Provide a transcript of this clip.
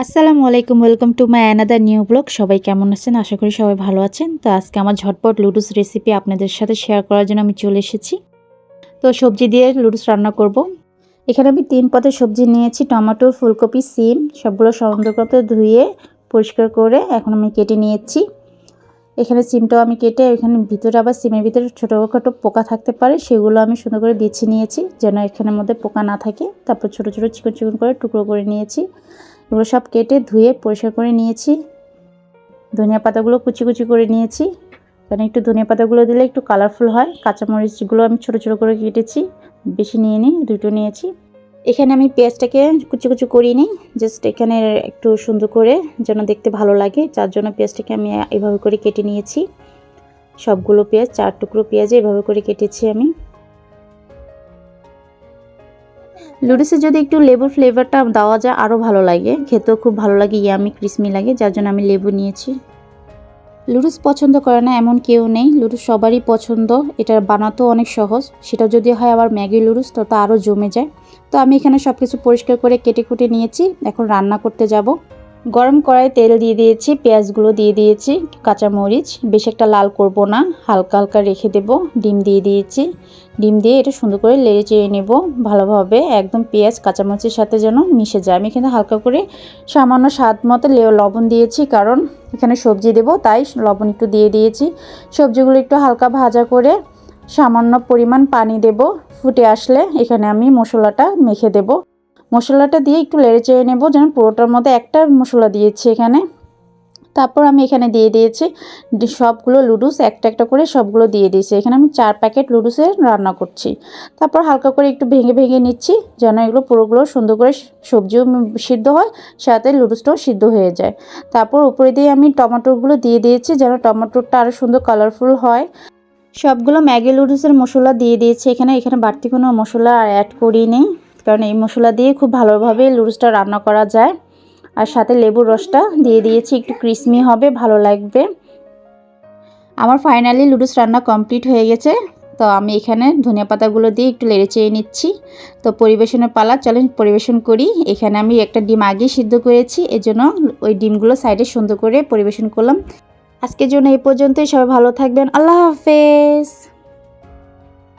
আসসালামু আলাইকুম, welcome to my another new blog. সবাই কেমন আছেন? আশা করি সবাই ভালো আছেন। তো আজকে আমার ঝটপট লুডুস রেসিপি আপনাদের সাথে শেয়ার করার জন্য আমি চলে এসেছি। তো সবজি দিয়ে লুডুস রান্না করব। এখানে আমি 3 পদের সবজি নিয়েছি, টমেটো, ফুলকপি, সিম, সবগুলো সুন্দর ধুয়ে পরিষ্কার করে এখন আমি কেটে নিয়েছি। এখানে সিমটাও আমি কেটে, এখানে ভিতরে আবার সিমের ভিতরে ছোটোখাটো পোকা থাকতে পারে, সেগুলো আমি সুন্দর করে বেছে নিয়েছি যেন এখানের মধ্যে পোকা না থাকে। তারপর ছোটো ছোটো চিকন করে টুকরো করে নিয়েছি। এগুলো সব কেটে ধুয়ে পরিষ্কার করে নিয়েছি। ধনিয়া পাতাগুলো কুচি করে নিয়েছি, কারণ একটু ধনিয়া পাতাগুলো দিলে একটু কালারফুল হয়। কাঁচামরিচগুলো আমি ছোটো করে কেটেছি, বেশি নিয়ে নিই, দুটো নিয়েছি। এখানে আমি পেঁয়াজটাকে কুচি করিয়ে নিই, জাস্ট এখানে একটু সুন্দর করে যেন দেখতে ভালো লাগে, যার জন্য পেঁয়াজটাকে আমি এভাবে করে কেটে নিয়েছি। সবগুলো পেঁয়াজ, 4 টুকরো পেঁয়াজ এভাবে করে কেটেছি আমি। লুডুসে যদি একটু লেবুর ফ্লেভারটা দেওয়া যায় আরও ভালো লাগে, খেতেও খুব ভালো লাগে, ইয়ামি ক্রিসমি লাগে, যার জন্য আমি লেবু নিয়েছি। লুডুস পছন্দ করে না এমন কেউ নেই, লুডুস সবারই পছন্দ। এটা বানাতেও অনেক সহজ, সেটা যদি হয় আবার ম্যাগি লুডুস তো তা আরও জমে যায়। তো আমি এখানে সব কিছু পরিষ্কার করে কেটে কুটে নিয়েছি, এখন রান্না করতে যাব। গরম কড়াই তেল দিয়ে দিয়েছি, পেঁয়াজগুলো দিয়ে দিয়েছি, কাঁচামরিচ বেশ একটা লাল করব না, হালকা হালকা রেখে দেব। ডিম দিয়ে দিয়েছি, ডিম দিয়ে এটা সুন্দর করে নেড়ে চেড়ে নেব ভালোভাবে, একদম পেঁয়াজ কাঁচামরিচের সাথে যেন মিশে যায়। আমি এখানে হালকা করে সামান্য স্বাদ মতো লবণ দিয়েছি, কারণ এখানে সবজি দেব তাই লবণ একটু দিয়ে দিয়েছি। সবজিগুলো একটু হালকা ভাজা করে সামান্য পরিমাণ পানি দেব, ফুটে আসলে এখানে আমি মশলাটা মেখে দেব। মশলাটা দিয়ে একটু নেড়ে চেড়ে নেব, যেন পুরোটার মধ্যে একটা মশলা দিয়েছি এখানে। তারপর আমি এখানে দিয়ে দিয়েছি সবগুলো লুডুস, একটা করে সবগুলো দিয়ে দিয়েছি। এখানে আমি 4 প্যাকেট লুডুসের রান্না করছি। তারপর হালকা করে একটু ভেঙে নিচ্ছি, যেন এগুলো পুরোগুলো সুন্দর করে সবজিও সিদ্ধ হয়, সাথে লুডুসটাও সিদ্ধ হয়ে যায়। তারপর উপরে দিয়ে আমি টমেটোগুলো দিয়ে দিয়েছি, যেন টমেটোটা আরও সুন্দর কালারফুল হয়। সবগুলো ম্যাগি লুডুসের মশলা দিয়ে দিয়েছি এখানে বাড়তি কোনো মশলা আর অ্যাড করিনি, কারণ এই মশলা দিয়ে খুব ভালোভাবে লুডুসটা রান্না করা যায়। আর সাথে লেবুর রসটা দিয়ে দিয়েছি, একটু ক্রিসমি হবে, ভালো লাগবে। আমার ফাইনালি লুডুস রান্না কমপ্লিট হয়ে গেছে। তো আমি এখানে ধনিয়া পাতাগুলো দিয়ে একটু নেড়ে চেড়ে নিচ্ছি। তো পরিবেশনের পালা, চলেন পরিবেশন করি। এখানে আমি একটা ডিম আগে সিদ্ধ করেছি, এজন্য ওই ডিমগুলো সাইডে সুন্দর করে পরিবেশন করলাম। আজকের জন্য এই পর্যন্তই, সবাই ভালো থাকবেন, আল্লাহ হাফেজ।